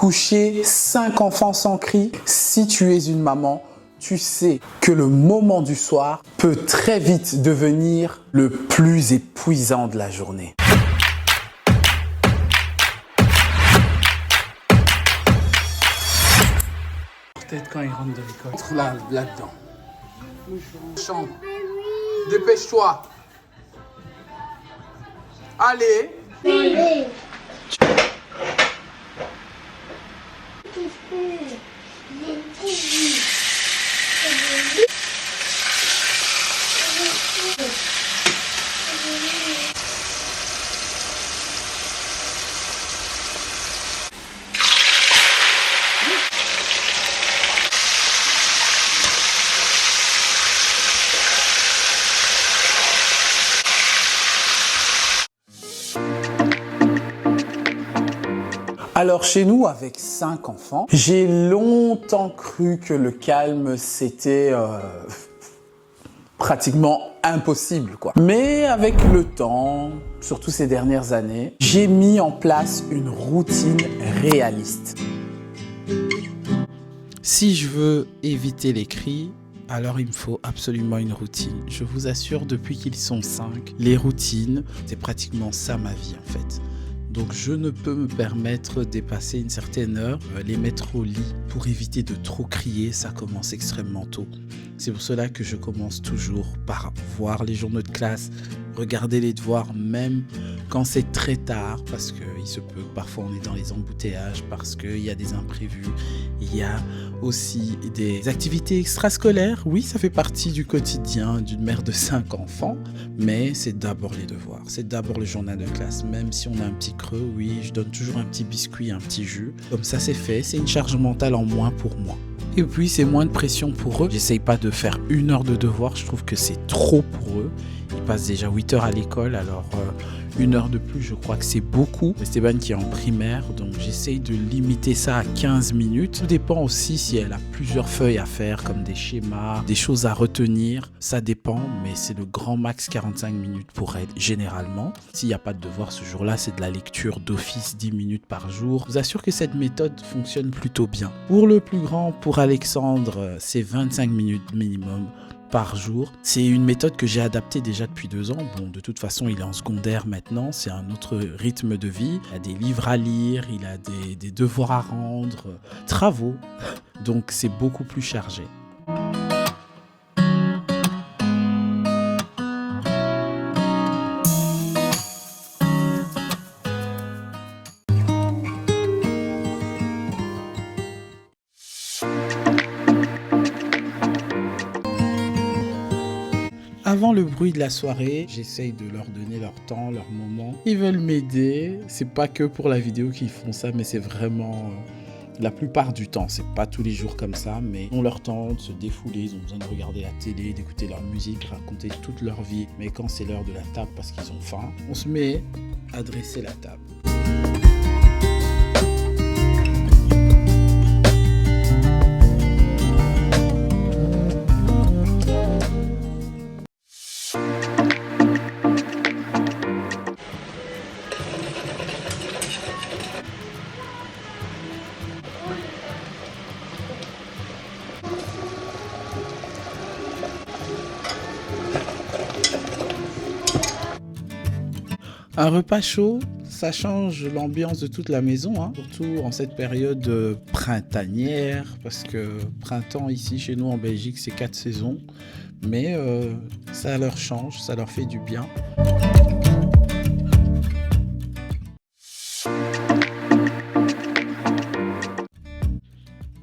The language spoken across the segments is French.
Coucher 5 enfants sans cri, si tu es une maman, tu sais que le moment du soir peut très vite devenir le plus épuisant de la journée. Peut-être quand ils rentrent de l'école. Là-dedans. Chante. Dépêche-toi. Allez. Oui. Alors chez nous, avec 5 enfants, j'ai longtemps cru que le calme, c'était pratiquement impossible, quoi. Mais avec le temps, surtout ces dernières années, j'ai mis en place une routine réaliste. Si je veux éviter les cris, alors il me faut absolument une routine. Je vous assure, depuis qu'ils sont 5, les routines, c'est pratiquement ça ma vie en fait. Donc je ne peux me permettre de dépasser une certaine heure, les mettre au lit pour éviter de trop crier, ça commence extrêmement tôt. C'est pour cela que je commence toujours par voir les journaux de classe, regarder les devoirs même quand c'est très tard, parce qu'il se peut que parfois on est dans les embouteillages, parce qu'il y a des imprévus, il y a aussi des activités extrascolaires. Oui, ça fait partie du quotidien d'une mère de 5 enfants, mais c'est d'abord les devoirs, c'est d'abord le journal de classe. Même si on a un petit creux, oui, je donne toujours un petit biscuit, un petit jus. Comme ça c'est fait, c'est une charge mentale en moins pour moi. Et puis c'est moins de pression pour eux. J'essaye pas de faire 1 heure de devoir, je trouve que c'est trop pour eux. Ils passent déjà 8 heures à l'école, alors 1 heure de plus, je crois que c'est beaucoup. Esteban qui est en primaire, donc j'essaye de limiter ça à 15 minutes. Tout dépend aussi si elle a plusieurs feuilles à faire, comme des schémas, des choses à retenir. Ça dépend, mais c'est le grand max 45 minutes pour elle, généralement. S'il n'y a pas de devoir ce jour-là, c'est de la lecture d'office 10 minutes par jour. Je vous assure que cette méthode fonctionne plutôt bien. Pour le plus grand, pour Alexandre, c'est 25 minutes minimum par jour. C'est une méthode que j'ai adaptée déjà depuis 2 ans. Bon, de toute façon, il est en secondaire maintenant, c'est un autre rythme de vie. Il a des livres à lire, il a des devoirs à rendre, travaux. Donc, c'est beaucoup plus chargé. Avant le bruit de la soirée, j'essaye de leur donner leur temps, leur moment. Ils veulent m'aider. C'est pas que pour la vidéo qu'ils font ça, mais c'est vraiment la plupart du temps. C'est pas tous les jours comme ça, mais ils ont leur temps de se défouler. Ils ont besoin de regarder la télé, d'écouter leur musique, raconter toute leur vie. Mais quand c'est l'heure de la table parce qu'ils ont faim, on se met à dresser la table. Un repas chaud, ça change l'ambiance de toute la maison, hein. Surtout en cette période printanière, parce que printemps ici chez nous en Belgique c'est 4 saisons, mais ça leur change, ça leur fait du bien.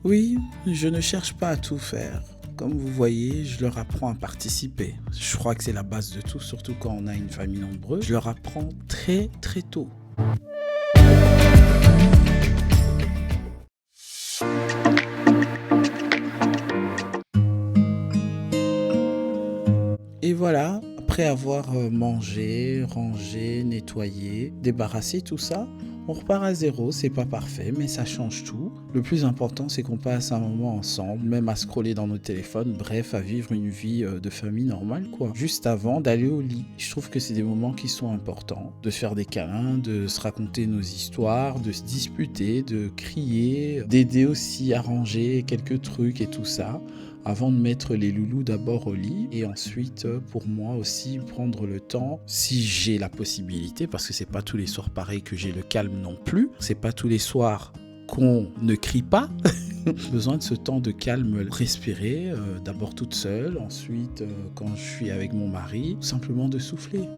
Oui, je ne cherche pas à tout faire. Comme vous voyez, je leur apprends à participer. Je crois que c'est la base de tout, surtout quand on a une famille nombreuse. Je leur apprends très très tôt. Et voilà, après avoir mangé, rangé, nettoyé, débarrassé tout ça, On repart à zéro, c'est pas parfait, mais ça change tout. Le plus important, c'est qu'on passe un moment ensemble, même à scroller dans nos téléphones, bref, à vivre une vie de famille normale, quoi. Juste avant d'aller au lit. Je trouve que c'est des moments qui sont importants. De se faire des câlins, de se raconter nos histoires, de se disputer, de crier, d'aider aussi à ranger quelques trucs et tout ça. Avant de mettre les loulous d'abord au lit et ensuite pour moi aussi prendre le temps, si j'ai la possibilité, parce que c'est pas tous les soirs pareil que j'ai le calme non plus, c'est pas tous les soirs qu'on ne crie pas, besoin de ce temps de calme, respirer, d'abord toute seule, ensuite quand je suis avec mon mari, tout simplement de souffler.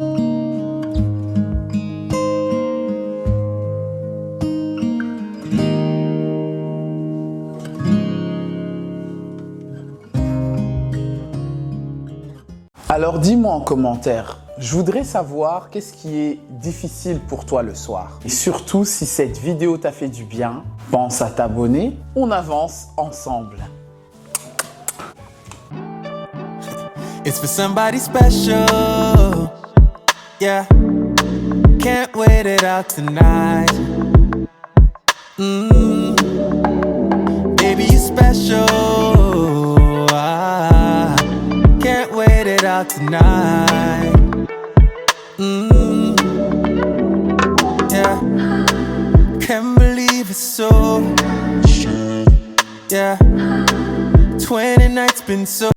Alors dis-moi en commentaire, je voudrais savoir qu'est-ce qui est difficile pour toi le soir. Et surtout, si cette vidéo t'a fait du bien, pense à t'abonner, on avance ensemble. It's for somebody special, yeah. Can't wait it out tonight. Baby, you're special. Can't wait it out tonight. Yeah. Can't believe it's so. Yeah. 20 nights been so.